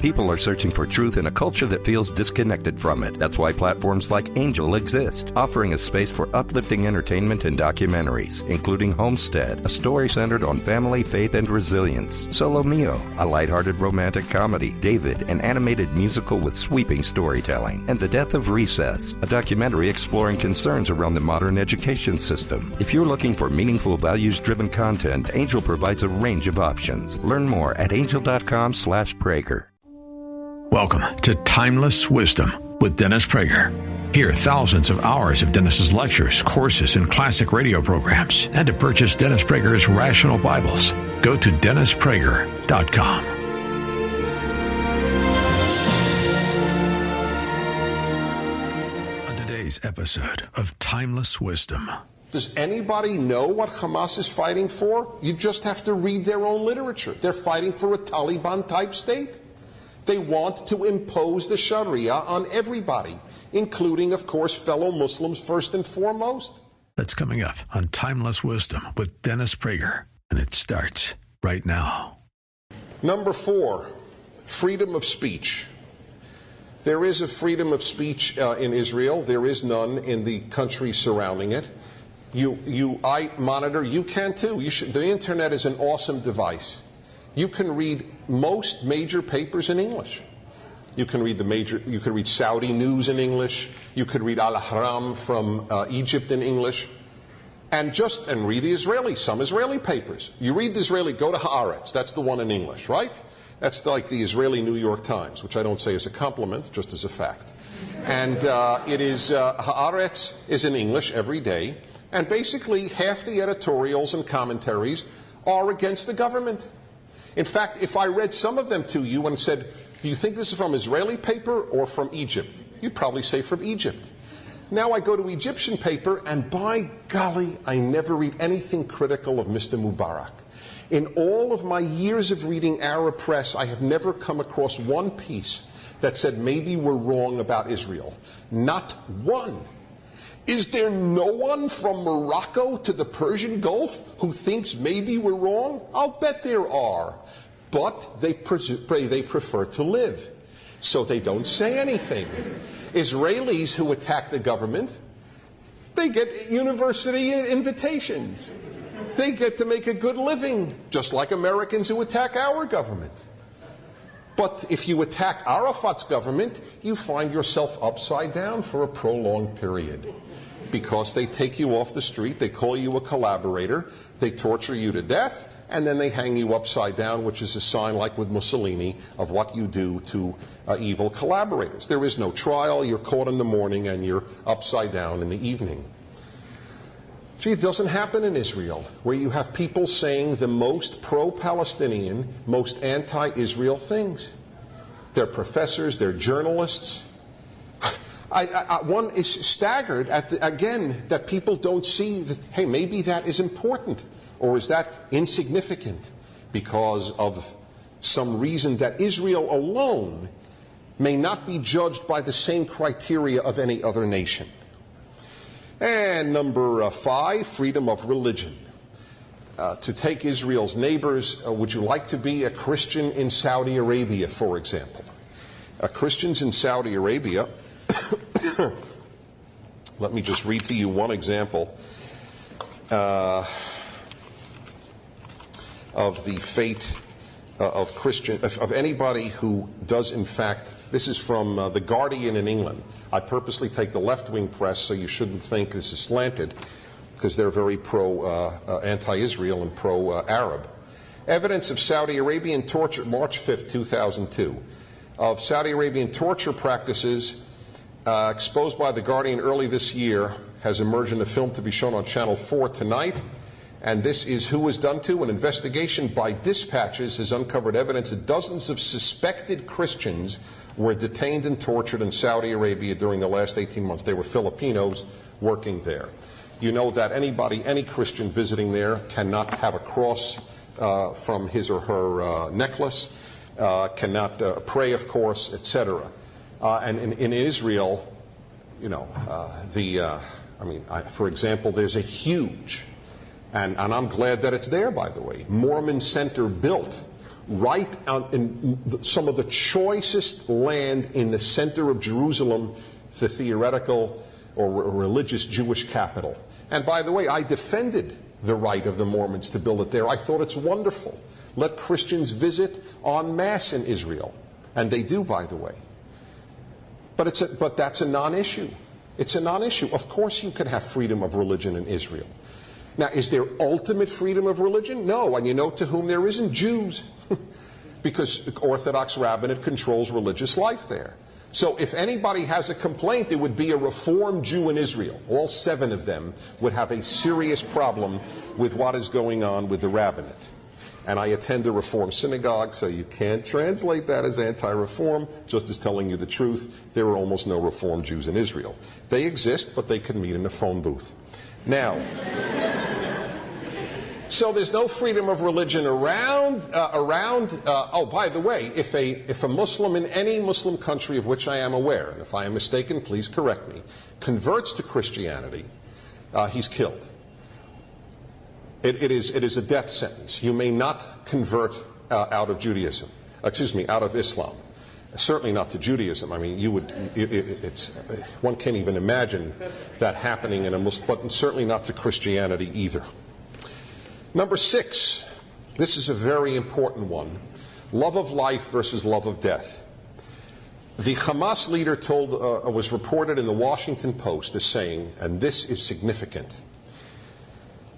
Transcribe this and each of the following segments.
People are searching for truth in a culture that feels disconnected from it. That's why platforms like Angel exist, offering a space for uplifting entertainment and documentaries, including Homestead, a story centered on family, faith, and resilience; Solo Mio, a lighthearted romantic comedy; David, an animated musical with sweeping storytelling; and The Death of Recess, a documentary exploring concerns around the modern education system. If you're looking for meaningful, values-driven content, Angel provides a range of options. Learn more at angel.com/Prager. Welcome to Timeless Wisdom with Dennis Prager. Hear thousands of hours of Dennis's lectures, courses, and classic radio programs. And to purchase Dennis Prager's Rational Bibles, go to DennisPrager.com. On today's episode of Timeless Wisdom. Does anybody know what Hamas is fighting for? You just have to read their own literature. They're fighting for a Taliban-type state. They want to impose the Sharia on everybody, including, of course, fellow Muslims first and foremost. That's coming up on Timeless Wisdom with Dennis Prager, and it starts right now. Number 4, freedom of speech. There is a freedom of speech in Israel. There is none in the country surrounding it. I monitor. You can too. The internet is an awesome device. You can read most major papers in English. You can read you could read Saudi news in English. You could read Al-Ahram from Egypt in English. And read some Israeli papers. You read the Israeli, go to Haaretz. That's the one in English, right? That's like the Israeli New York Times, which I don't say as a compliment, just as a fact. And Haaretz is in English every day. And basically half the editorials and commentaries are against the government. In fact, if I read some of them to you and said, do you think this is from Israeli paper or from Egypt? You'd probably say from Egypt. Now I go to Egyptian paper, and by golly, I never read anything critical of Mr. Mubarak. In all of my years of reading Arab press, I have never come across one piece that said maybe we're wrong about Israel. Not one. Is there no one from Morocco to the Persian Gulf who thinks maybe we're wrong? I'll bet there are. But they prefer to live, so they don't say anything. Israelis who attack the government, they get university invitations. They get to make a good living, just like Americans who attack our government. But if you attack Arafat's government, you find yourself upside down for a prolonged period. Because they take you off the street, they call you a collaborator, they torture you to death, and then they hang you upside down, which is a sign, like with Mussolini, of what you do to evil collaborators. There is no trial, you're caught in the morning, and you're upside down in the evening. Gee, it doesn't happen in Israel, where you have people saying the most pro-Palestinian, most anti-Israel things. They're professors, they're journalists. One is staggered again that people don't see that, hey, maybe that is important, or is that insignificant because of some reason that Israel alone may not be judged by the same criteria of any other nation. And number 5, freedom of religion. To take Israel's neighbors, would you like to be a Christian in Saudi Arabia, for example? Christians in Saudi Arabia, let me just read to you one example of the fate of anybody who does, in fact, this is from The Guardian in England. I purposely take the left-wing press, so you shouldn't think this is slanted, because they're very anti-Israel and pro-Arab. Evidence of Saudi Arabian torture, March 5th, 2002, of Saudi Arabian torture practices exposed by The Guardian early this year, has emerged in a film to be shown on Channel 4 tonight. And this is who was done to. An investigation by dispatches has uncovered evidence that dozens of suspected Christians were detained and tortured in Saudi Arabia during the last 18 months. They were Filipinos working there. You know that any Christian visiting there cannot have a cross from his or her necklace, cannot pray, of course, etc. And in Israel, you know, for example, there's a huge, and I'm glad that it's there, by the way, Mormon center built right out in some of the choicest land in the center of Jerusalem, the theoretical or religious Jewish capital. And by the way, I defended the right of the Mormons to build it there. I thought it's wonderful. Let Christians visit en masse in Israel. And they do, by the way. But that's a non-issue. It's a non-issue. Of course you can have freedom of religion in Israel. Now, is there ultimate freedom of religion? No. And you know to whom there isn't? Jews. Because Orthodox rabbinate controls religious life there. So if anybody has a complaint, it would be a Reformed Jew in Israel. All 7 of them would have a serious problem with what is going on with the rabbinate. And I attend a Reform synagogue, so you can't translate that as anti-Reform, just as telling you the truth. There are almost no Reform Jews in Israel. They exist, but they can meet in a phone booth. Now, so there's no freedom of religion around. Oh, by the way, if a Muslim in any Muslim country of which I am aware, and if I am mistaken, please correct me, converts to Christianity, he's killed. It is a death sentence. You may not convert out of Judaism. Out of Islam. Certainly not to Judaism. I mean, one can't even imagine that happening in a Muslim, but certainly not to Christianity either. Number 6, this is a very important one. Love of life versus love of death. The Hamas leader was reported in the Washington Post as saying, and this is significant,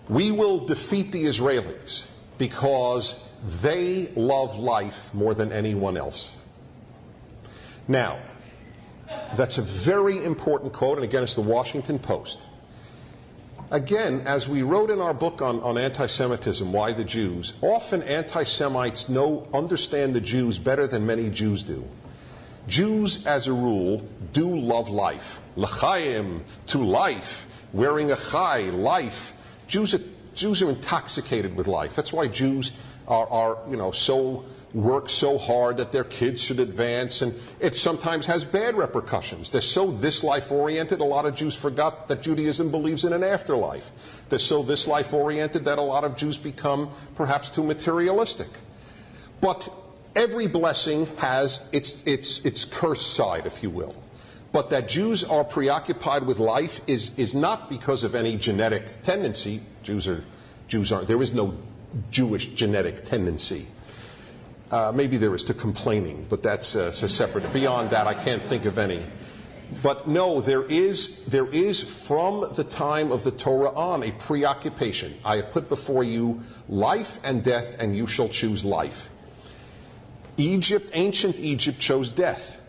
we will defeat the Israelis because they love life more than anyone else. Now, that's a very important quote, and again, it's the Washington Post. Again, as we wrote in our book on anti-Semitism, Why the Jews, often anti-Semites understand the Jews better than many Jews do. Jews, as a rule, do love life. L'chaim, to life, wearing a chai, life. Jews are intoxicated with life. That's why Jews work so hard that their kids should advance, and it sometimes has bad repercussions. They're so this life oriented, a lot of Jews forgot that Judaism believes in an afterlife. They're so this life oriented that a lot of Jews become perhaps too materialistic. But every blessing has its cursed side, if you will. But that Jews are preoccupied with life is not because of any genetic tendency. There is no Jewish genetic tendency. Maybe there is to complaining, but that's separate. Beyond that, I can't think of any. But no, there is from the time of the Torah on a preoccupation. I have put before you life and death, and you shall choose life. Ancient Egypt chose death.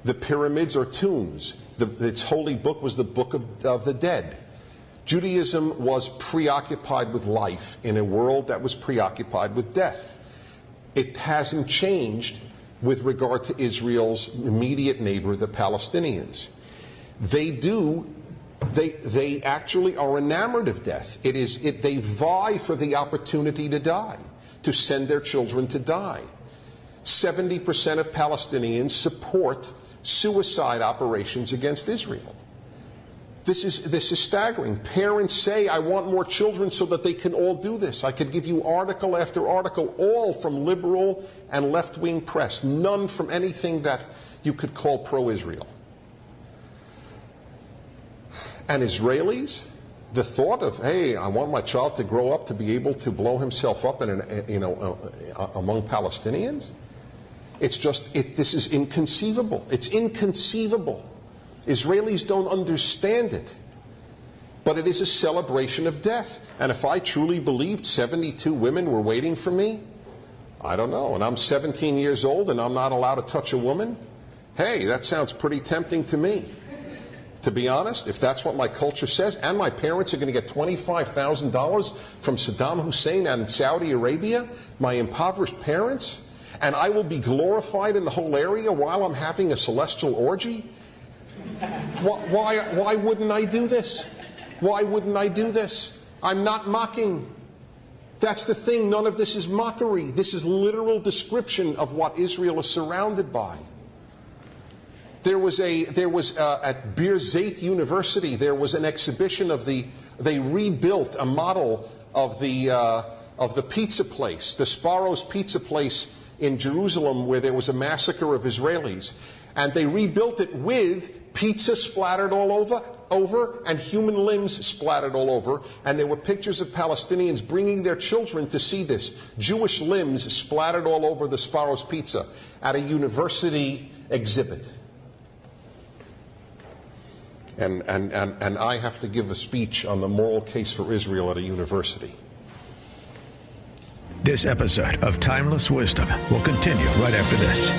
The pyramids are tombs. Its holy book was the book of the dead. Judaism was preoccupied with life in a world that was preoccupied with death. It hasn't changed with regard to Israel's immediate neighbor, the Palestinians. They actually are enamored of death. They vie for the opportunity to die, to send their children to die. 70% of Palestinians support suicide operations against Israel. This is staggering. Parents say, I want more children so that they can all do this. I could give you article after article, all from liberal and left-wing press, none from anything that you could call pro-Israel. And Israelis, the thought of, hey, I want my child to grow up to be able to blow himself up among Palestinians, this is inconceivable. It's inconceivable. Israelis don't understand it. But it is a celebration of death. And if I truly believed 72 women were waiting for me, I don't know, and I'm 17 years old and I'm not allowed to touch a woman, hey, that sounds pretty tempting to me. To be honest, if that's what my culture says, and my parents are going to get $25,000 from Saddam Hussein and Saudi Arabia, my impoverished parents, and I will be glorified in the whole area while I'm having a celestial orgy, why wouldn't I do this? Why wouldn't I do this? I'm not mocking. That's the thing. None of this is mockery. This is literal description of what Israel is surrounded by. There was at Birzeit University, there was an exhibition of they rebuilt a model of the of the pizza place, the Sparrow's Pizza place in Jerusalem, where there was a massacre of Israelis. And they rebuilt it with pizza splattered all over and human limbs splattered all over. And there were pictures of Palestinians bringing their children to see this. Jewish limbs splattered all over the Sparrow's Pizza at a university exhibit. And I have to give a speech on the moral case for Israel at a university. This episode of Timeless Wisdom will continue right after this.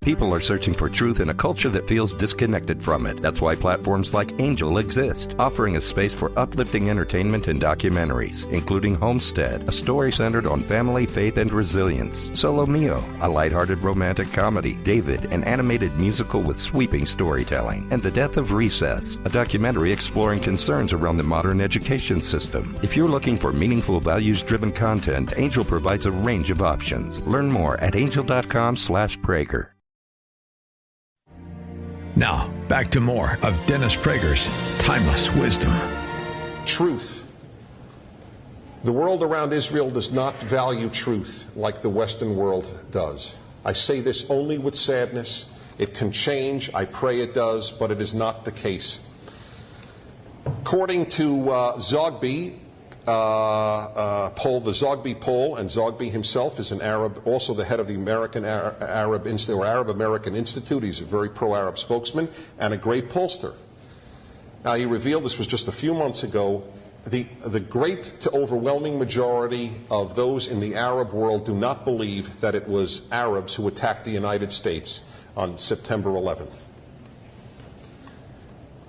People are searching for truth in a culture that feels disconnected from it. That's why platforms like Angel exist, offering a space for uplifting entertainment and documentaries, including Homestead, a story centered on family, faith, and resilience; Solo Mio, a lighthearted romantic comedy; David, an animated musical with sweeping storytelling; and The Death of Recess, a documentary exploring concerns around the modern education system. If you're looking for meaningful, values-driven content, Angel provides a range of options. Learn more at angel.com/Prager. Now, back to more of Dennis Prager's Timeless Wisdom. Truth. The world around Israel does not value truth like the Western world does. I say this only with sadness. It can change. I pray it does, but it is not the case. According to Zogby poll, the Zogby poll, and Zogby himself is an Arab, also the head of the Arab American Institute. He's a very pro-Arab spokesman and a great pollster. Now, he revealed, this was just a few months ago, the great to overwhelming majority of those in the Arab world do not believe that it was Arabs who attacked the United States on September 11th.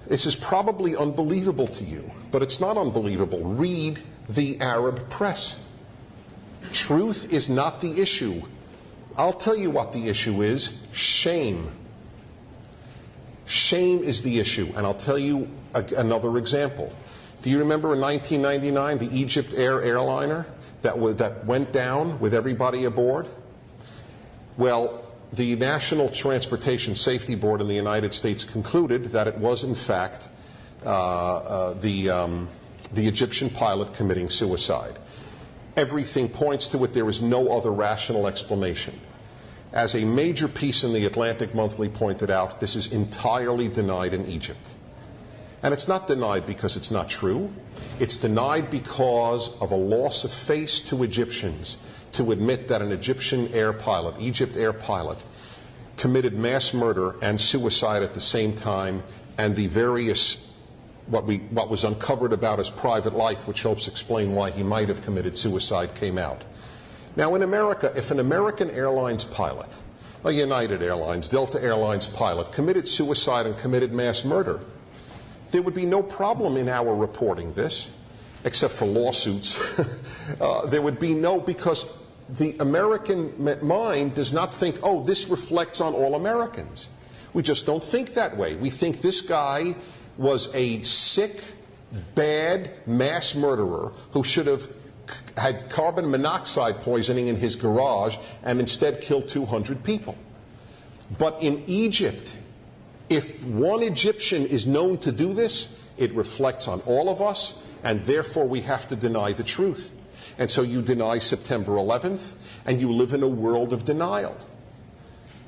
This is probably unbelievable to you, but it's not unbelievable. Read the Arab press. Truth is not the issue. I'll tell you what the issue is: shame. Shame is the issue, and I'll tell you another example. Do you remember in 1999 the Egypt Air airliner that went down with everybody aboard? Well, the National Transportation Safety Board in the United States concluded that it was, in fact, the Egyptian pilot committing suicide. Everything points to it. There is no other rational explanation. As a major piece in the Atlantic Monthly pointed out, this is entirely denied in Egypt. And it's not denied because it's not true. It's denied because of a loss of face to Egyptians to admit that an Egypt air pilot, committed mass murder and suicide at the same time, and the various what was uncovered about his private life, which helps explain why he might have committed suicide, came out. Now, in America, if an American Airlines pilot, a United Airlines, Delta Airlines pilot, committed suicide and committed mass murder, there would be no problem in our reporting this, except for lawsuits. There would be because the American mind does not think, oh, this reflects on all Americans. We just don't think that way. We think this guy was a sick, bad mass murderer who should have had carbon monoxide poisoning in his garage and instead killed 200 people. But in Egypt, if one Egyptian is known to do this, it reflects on all of us, and therefore we have to deny the truth. And so you deny September 11th, and you live in a world of denial.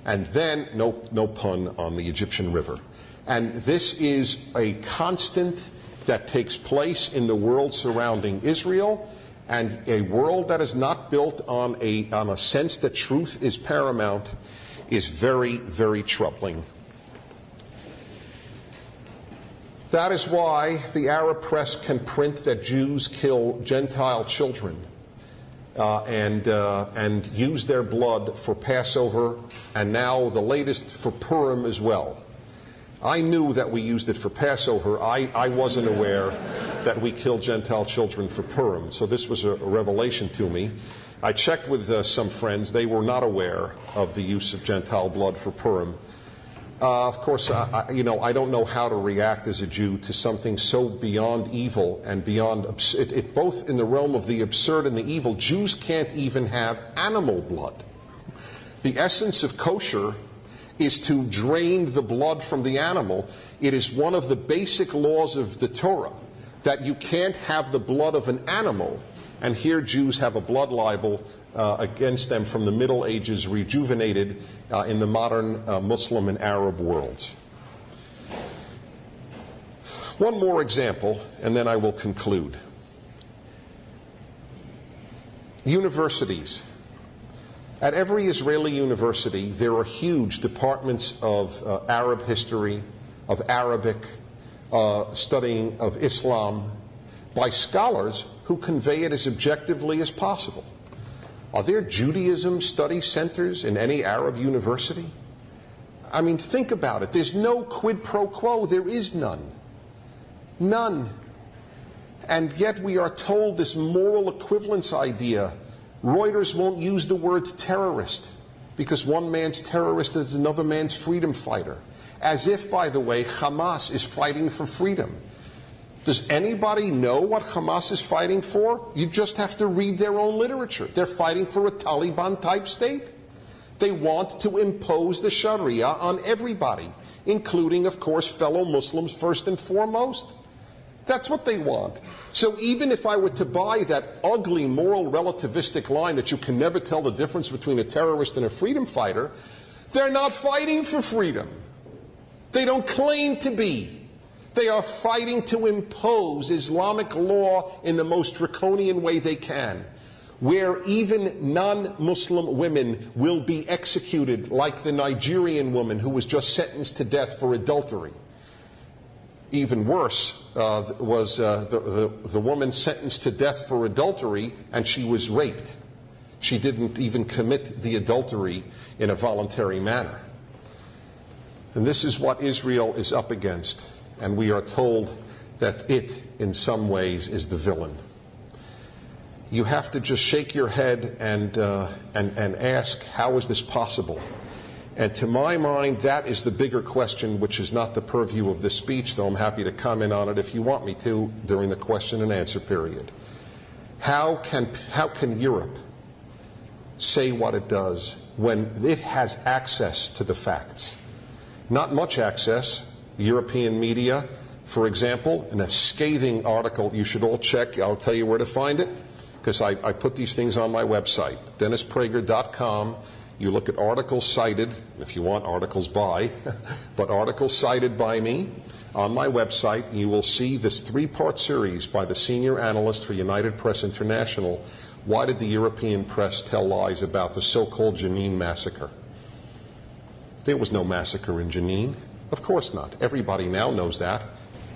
And then, no pun on the Egyptian river. And this is a constant that takes place in the world surrounding Israel, and a world that is not built on a sense that truth is paramount is very, very troubling. That is why the Arab press can print that Jews kill Gentile children and use their blood for Passover, and now the latest for Purim as well. I knew that we used it for Passover. I wasn't aware that we killed Gentile children for Purim, so this was a revelation to me. I checked with some friends. They were not aware of the use of Gentile blood for Purim. Of course, I don't know how to react as a Jew to something so beyond evil and beyond both in the realm of the absurd and the evil. Jews can't even have animal blood. The essence of kosher is to drain the blood from the animal. It is one of the basic laws of the Torah that you can't have the blood of an animal, and here Jews have a blood libel against them from the Middle Ages, rejuvenated in the modern Muslim and Arab worlds. One more example, and then I will conclude. Universities. At every Israeli university, there are huge departments of Arab history, of Arabic, studying of Islam, by scholars who convey it as objectively as possible. Are there Judaism study centers in any Arab university? I mean, think about it. There's no quid pro quo. There is none. None. And yet we are told this moral equivalence idea. Reuters won't use the word terrorist because one man's terrorist is another man's freedom fighter. As if, by the way, Hamas is fighting for freedom. Does anybody know what Hamas is fighting for? You just have to read their own literature. They're fighting for a Taliban-type state. They want to impose the Sharia on everybody, including, of course, fellow Muslims first and foremost. That's what they want. So even if I were to buy that ugly moral relativistic line that you can never tell the difference between a terrorist and a freedom fighter, they're not fighting for freedom. They don't claim to be. They are fighting to impose Islamic law in the most draconian way they can, where even non-Muslim women will be executed, like the Nigerian woman who was just sentenced to death for adultery. Even worse was the woman sentenced to death for adultery, and she was raped. She didn't even commit the adultery in a voluntary manner. And this is what Israel is up against. And we are told that it, in some ways, is the villain. You have to just shake your head and ask, how is this possible? And to my mind, that is the bigger question, which is not the purview of this speech, though I'm happy to comment on it if you want me to during the question and answer period. How can Europe say what it does when it has access to the facts? Not much access. The European media, for example, in a scathing article you should all check. I'll tell you where to find it, because I put these things on my website, DennisPrager.com. You look at articles cited, if you want articles by, but articles cited by me on my website. You will see this 3-part series by the senior analyst for United Press International. Why did the European press tell lies about the so-called Jenin massacre? There was no massacre in Jenin. Of course not. Everybody now knows that.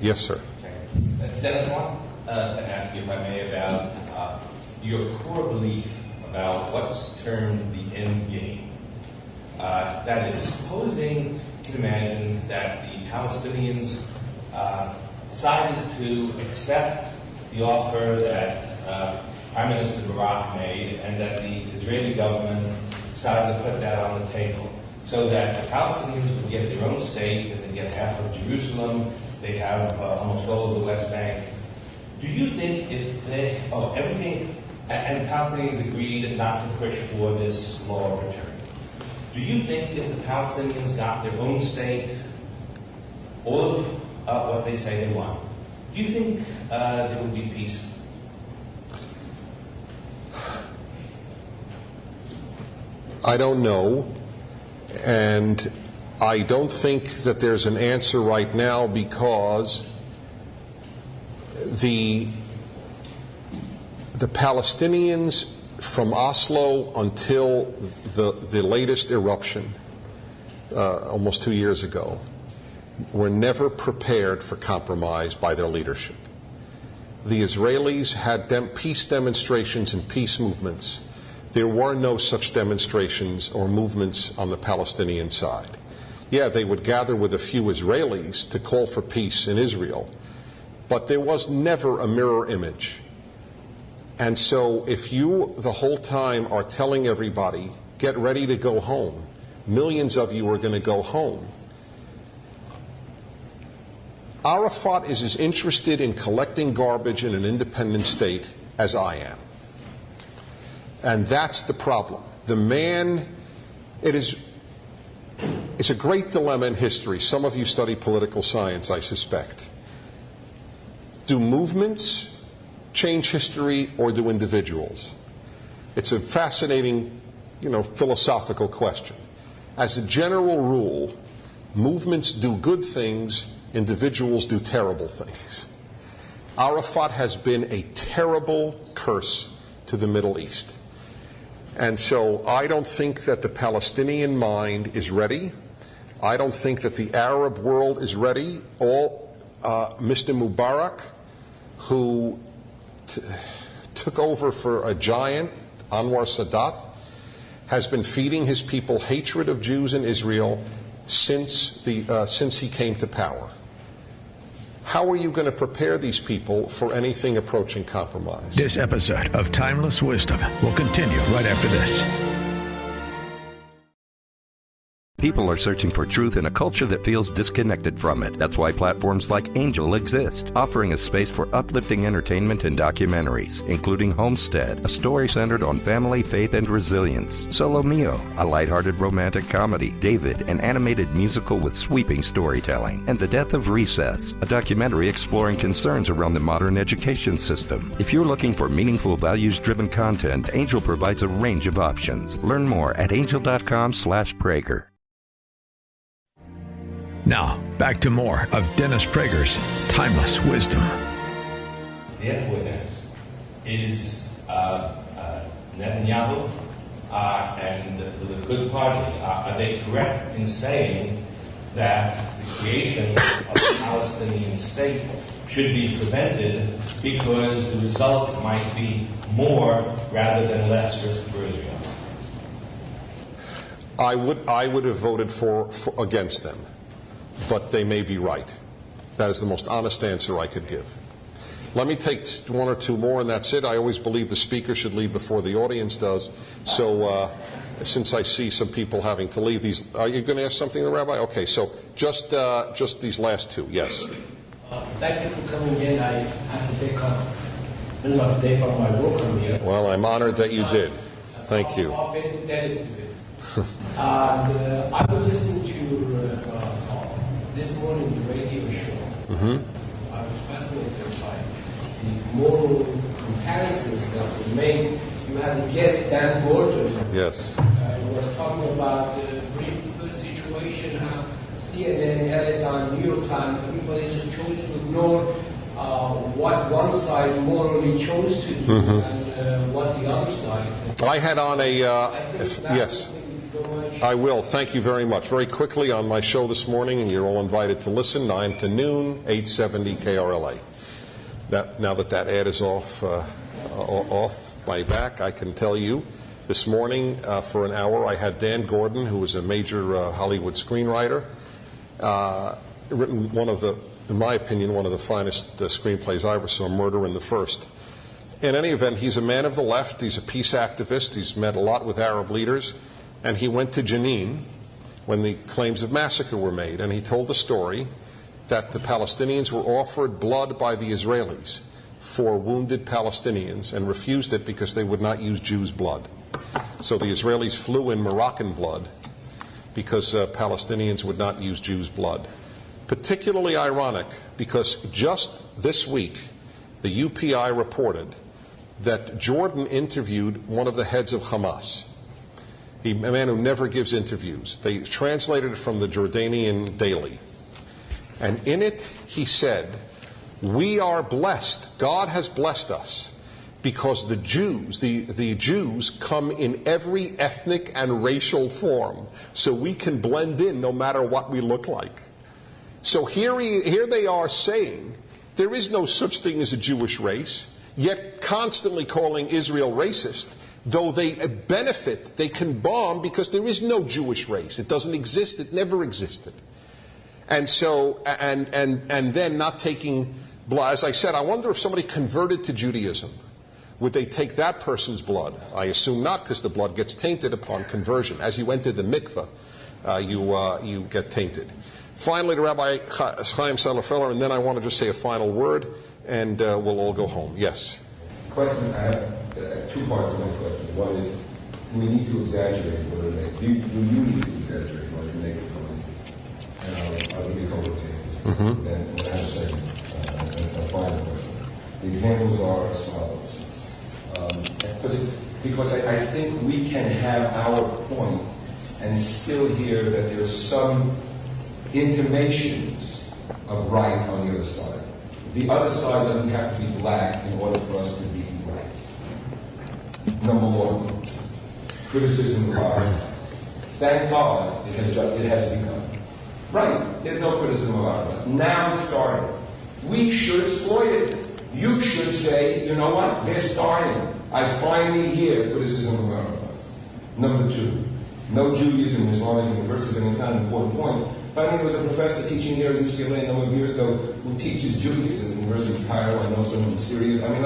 Yes, sir. Okay. Dennis, I want to ask you, if I may, about your core belief about what's termed the end game. That is, supposing, you can imagine that the Palestinians decided to accept the offer that Prime Minister Barak made, and that the Israeli government decided to put that on the table, so that the Palestinians would get their own state, and they'd get half of Jerusalem, they'd have almost all of the West Bank. Do you think if they, everything, and the Palestinians agreed not to push for this law of return, do you think if the Palestinians got their own state, all of what they say they want, do you think there would be peace? I don't know. And I don't think that there's an answer right now, because the Palestinians from Oslo until the latest eruption almost 2 years ago were never prepared for compromise by their leadership. The Israelis had peace demonstrations and peace movements. There were no such demonstrations or movements on the Palestinian side. Yeah, they would gather with a few Israelis to call for peace in Israel, but there was never a mirror image. And so if you the whole time are telling everybody, get ready to go home, millions of you are going to go home. Arafat is as interested in collecting garbage in an independent state as I am. And that's the problem. The man, it's a great dilemma in history. Some of you study political science, I suspect. Do movements change history, or do individuals? It's a fascinating, philosophical question. As a general rule, movements do good things, individuals do terrible things. Arafat has been a terrible curse to the Middle East. And so I don't think that the Palestinian mind is ready. I don't think that the Arab world is ready. Mr. Mubarak, who took over for a giant, Anwar Sadat, has been feeding his people hatred of Jews in Israel since he came to power. How are you going to prepare these people for anything approaching compromise? This episode of Timeless Wisdom will continue right after this. People are searching for truth in a culture that feels disconnected from it. That's why platforms like Angel exist, offering a space for uplifting entertainment and documentaries, including Homestead, a story centered on family, faith, and resilience; Solo Mio, a lighthearted romantic comedy; David, an animated musical with sweeping storytelling; and The Death of Recess, a documentary exploring concerns around the modern education system. If you're looking for meaningful, values-driven content, Angel provides a range of options. Learn more at angel.com/Prager. Now, back to more of Dennis Prager's Timeless Wisdom. Therefore, Dennis, is Netanyahu and the Good Party, are they correct in saying that the creation of a Palestinian state should be prevented because the result might be more rather than less risk for Israel? I would have voted against them. But they may be right. That is the most honest answer I could give. Let me take one or two more, and that's it. I always believe the speaker should leave before the audience does. So since I see some people having to leave, are you going to ask something, the Rabbi? Okay, so just these last two. Yes. Thank you for coming in. I had to take a middle of the day from my work from here. Well, I'm honored that you did. Thank you. I was listening to this morning the radio show. Mm-hmm. I was fascinated by the moral comparisons that were made. You had a guest, Dan Gordon. Yes. He was talking about the brief situation, how CNN, LA Times, New York Times, everybody just chose to ignore what one side morally chose to do and what the other side. I had on yes. I will. Thank you very much. Very quickly on my show this morning, and you're all invited to listen, 9 to noon, 870 KRLA. Now that ad is off my back, I can tell you this morning for an hour I had Dan Gordon, who is a major Hollywood screenwriter, written in my opinion, one of the finest screenplays I ever saw, Murder in the First. In any event, he's a man of the left. He's a peace activist. He's met a lot with Arab leaders. And he went to Jenin when the claims of massacre were made, and he told the story that the Palestinians were offered blood by the Israelis for wounded Palestinians and refused it because they would not use Jews' blood. So the Israelis flew in Moroccan blood because Palestinians would not use Jews' blood. Particularly ironic because just this week the UPI reported that Jordan interviewed one of the heads of Hamas. A man who never gives interviews. They translated it from the Jordanian Daily. And in it, he said, "We are blessed. God has blessed us because the Jews, the Jews come in every ethnic and racial form, so we can blend in no matter what we look like." So here they are saying there is no such thing as a Jewish race, yet constantly calling Israel racist. Though they benefit, they can bomb because there is no Jewish race. It doesn't exist. It never existed. And so, and then not taking blood. As I said, I wonder if somebody converted to Judaism, would they take that person's blood? I assume not, because the blood gets tainted upon conversion. As you enter the mikveh, you get tainted. Finally, to Rabbi Chaim Seiler-Feller, and then I want to just say a final word, and we'll all go home. Yes. Question, I have two parts to my question. One is, do we need to exaggerate what it makes? Do you need to exaggerate what it makes? And I'll give you a couple of examples. Then I have a second my final question. The examples are as follows. Because I think we can have our point and still hear that there's some intimations of right on the other side. The other side doesn't have to be black in order for us to be right. Number one, criticism of our God. Thank God it has begun. Right, there's no criticism of our God. Now it's starting. We should exploit it. You should say, you know what, they're starting. I finally hear criticism of our God. Number two, no Judaism in Islamic universities, and it's not an important point. But I mean, there was a professor teaching here at UCLA a number of years ago who teaches Judaism at the University of Cairo. I know someone in Syria. I mean,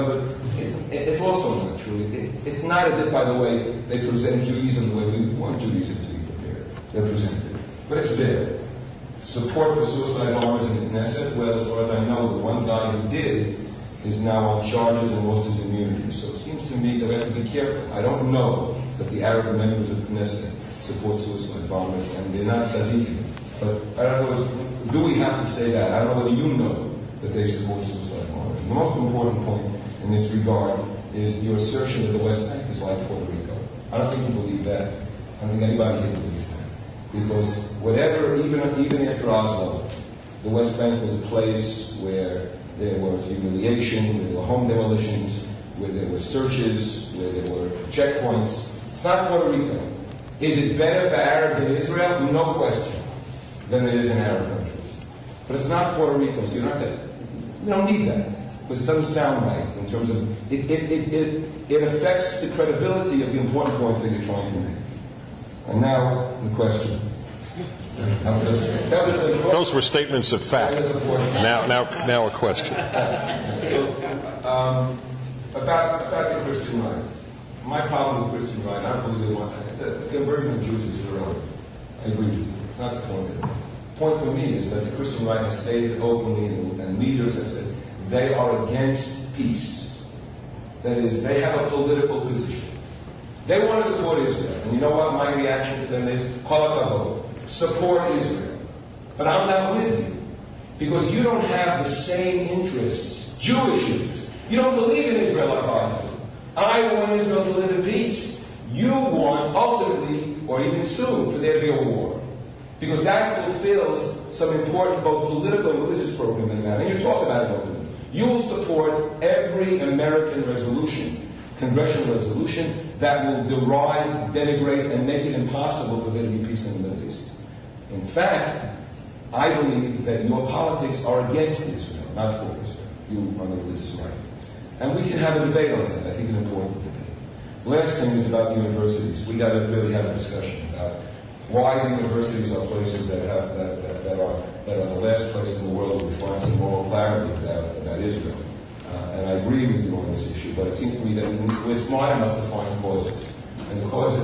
it's also not true. It's not as if, by the way, they present Judaism the way we want Judaism to be prepared. They're presented. But it's there. Support for suicide bombers in the Knesset. Well, as far as I know, the one guy who did is now on charges and lost his immunity. So it seems to me that we have to be careful. I don't know that the Arab members of Knesset support suicide bombers, and they're not tzaddikim. But I don't know, do we have to say that? I don't know whether you know that they support suicide bombers. The most important point in this regard is your assertion that the West Bank is like Puerto Rico. I don't think you believe that. I don't think anybody here believes that. Because whatever, even after Oslo, the West Bank was a place where there was humiliation, where there were home demolitions, where there were searches, where there were checkpoints. It's not Puerto Rico. Is it better for Arabs in Israel? No question. Than it is in Arab countries. But it's not Puerto Rico, so you don't need that. Because it doesn't sound right in terms of, it affects the credibility of the important points that you're trying to make. And now, the question. Those were statements of fact. Now a question. So, about the Christian right. My problem with Christian right, I don't believe they want that. The conversion of Jews is irrelevant. I agree with you. It's not the point. The point for me is that the Christian right has stated openly, and leaders have said, they are against peace. That is, they have a political position. They want to support Israel. And you know what? My reaction to them is, support Israel. But I'm not with you. Because you don't have the same interests, Jewish interests. You don't believe in Israel like I do. I want Israel to live in peace. You want, ultimately, or even soon, for there to be a war. Because that fulfills some important both political and religious program in that. And you talk about it openly. You will support every American resolution, congressional resolution, that will deride, denigrate, and make it impossible for there to be peace in the Middle East. In fact, I believe that your politics are against Israel, not for Israel. You on the religious right. And we can have a debate on that. I think an important debate. Last thing is about the universities. We got to really have a discussion about why the universities are places that are the last place in the world where we find some moral clarity about Israel. And I agree with you on this issue, but it seems to me that we're smart enough to find causes. And the cause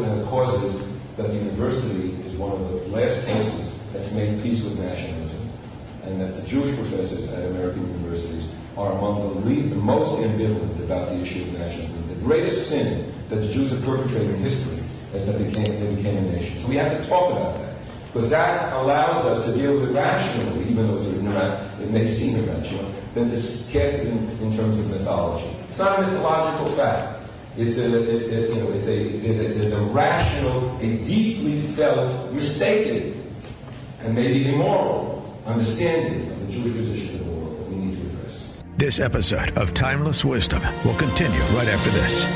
is that the university is one of the last places that's made peace with nationalism, and that the Jewish professors at American universities are among the most ambivalent about the issue of nationalism. The greatest sin that the Jews have perpetrated in history is that they became a nation. So we have to talk about that, because that allows us to deal with it rationally, even though it may seem irrational, than to cast it in terms of mythology. It's not a mythological fact. There's a rational, a deeply felt, mistaken, and maybe immoral understanding of the Jewish position in the world that we need to address. This episode of Timeless Wisdom will continue right after this.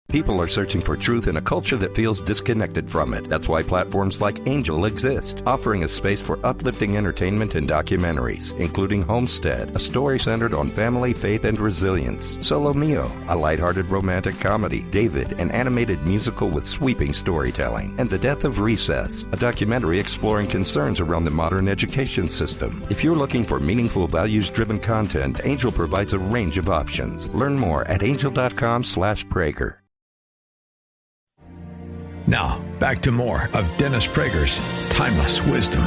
People are searching for truth in a culture that feels disconnected from it. That's why platforms like Angel exist, offering a space for uplifting entertainment and documentaries, including Homestead, a story centered on family, faith, and resilience; Solo Mio, a lighthearted romantic comedy; David, an animated musical with sweeping storytelling; and The Death of Recess, a documentary exploring concerns around the modern education system. If you're looking for meaningful, values-driven content, Angel provides a range of options. Learn more at angel.com/Prager. Now, back to more of Dennis Prager's Timeless Wisdom.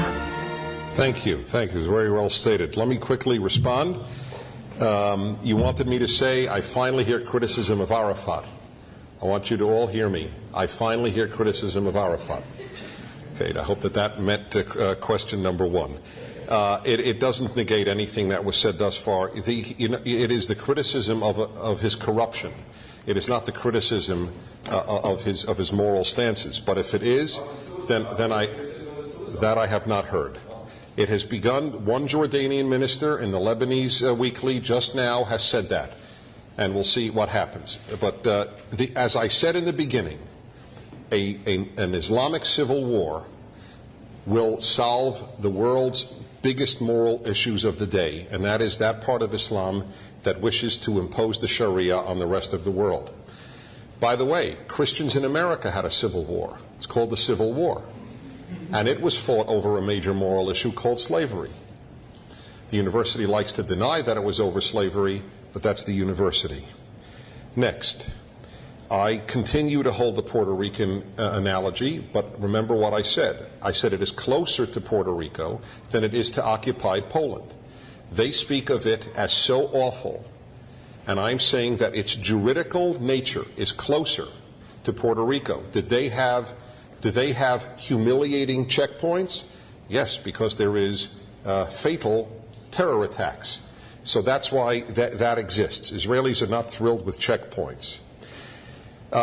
Thank you. It was very well stated. Let me quickly respond. You wanted me to say, I finally hear criticism of Arafat. I want you to all hear me. I finally hear criticism of Arafat. Okay, I hope that meant question number one. It doesn't negate anything that was said thus far. It is the criticism of his corruption. It is not the criticism of his moral stances. But if it is, then I have not heard. It has begun. One Jordanian minister in the Lebanese Weekly just now has said that, and we'll see what happens. But as I said in the beginning, an Islamic civil war will solve the world's biggest moral issues of the day, and that is that part of Islam that wishes to impose the Sharia on the rest of the world. By the way, Christians in America had a civil war. It's called the Civil War. And it was fought over a major moral issue called slavery. The university likes to deny that it was over slavery, but that's the university. Next, I continue to hold the Puerto Rican analogy, but remember what I said. I said it is closer to Puerto Rico than it is to occupied Poland. They speak of it as so awful, and I'm saying that its juridical nature is closer to Puerto Rico. Do they have humiliating checkpoints? Yes, because there is fatal terror attacks. So that's why that exists. Israelis are not thrilled with checkpoints.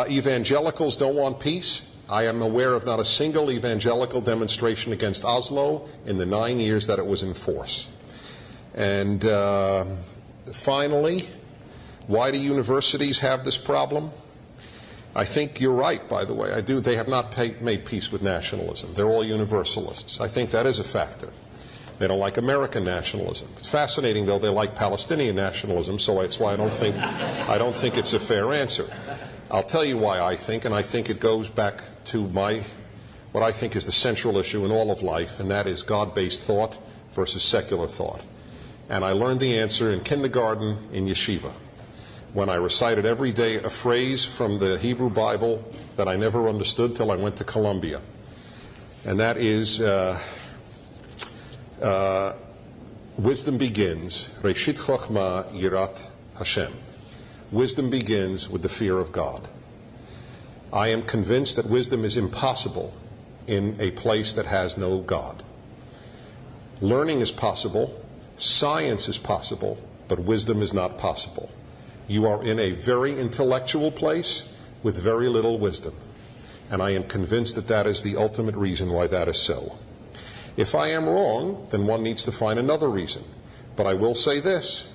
Evangelicals don't want peace. I am aware of not a single evangelical demonstration against Oslo in the 9 years that it was in force. And finally, why do universities have this problem? I think you're right, by the way. I do. They have not made peace with nationalism. They're all universalists. I think that is a factor. They don't like American nationalism. It's fascinating, though. They like Palestinian nationalism, so that's why I don't think it's a fair answer. I'll tell you why I think, and I think it goes back to what I think is the central issue in all of life, and that is God-based thought versus secular thought. And I learned the answer in kindergarten in yeshiva, when I recited every day a phrase from the Hebrew Bible that I never understood till I went to Columbia. And that is, wisdom begins, Reshit Chochma Yirat Hashem. Wisdom begins with the fear of God. I am convinced that wisdom is impossible in a place that has no God. Learning is possible, science is possible, but wisdom is not possible. You are in a very intellectual place with very little wisdom. And I am convinced that that is the ultimate reason why that is so. If I am wrong, then one needs to find another reason. But I will say this.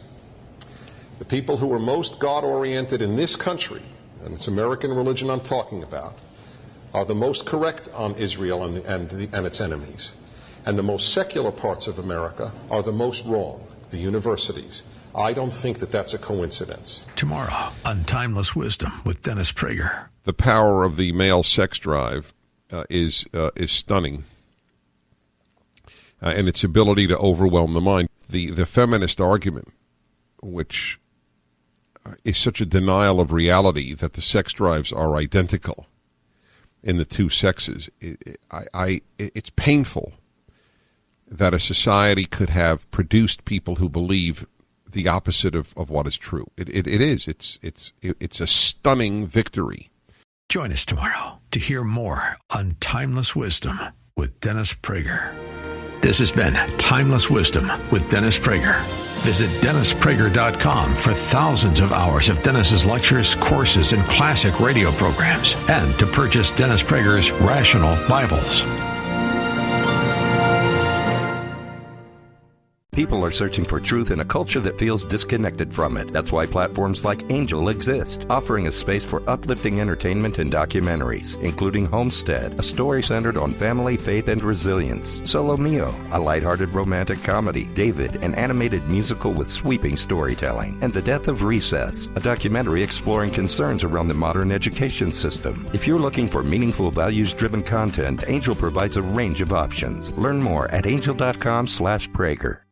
The people who are most God-oriented in this country, and it's American religion I'm talking about, are the most correct on Israel and its enemies. And the most secular parts of America are the most wrong, the universities. I don't think that that's a coincidence. Tomorrow on Timeless Wisdom with Dennis Prager. The power of the male sex drive is stunning, and its ability to overwhelm the mind. The feminist argument, which is such a denial of reality that the sex drives are identical in the two sexes. It's painful that a society could have produced people who believe the opposite of what is true. It is. It's a stunning victory. Join us tomorrow to hear more on Timeless Wisdom with Dennis Prager. This has been Timeless Wisdom with Dennis Prager. Visit DennisPrager.com for thousands of hours of Dennis's lectures, courses, and classic radio programs, and to purchase Dennis Prager's Rational Bibles. People are searching for truth in a culture that feels disconnected from it. That's why platforms like Angel exist, offering a space for uplifting entertainment and documentaries, including Homestead, a story centered on family, faith, and resilience; Solo Mio, a lighthearted romantic comedy; David, an animated musical with sweeping storytelling; and The Death of Recess, a documentary exploring concerns around the modern education system. If you're looking for meaningful, values-driven content, Angel provides a range of options. Learn more at angel.com/Prager.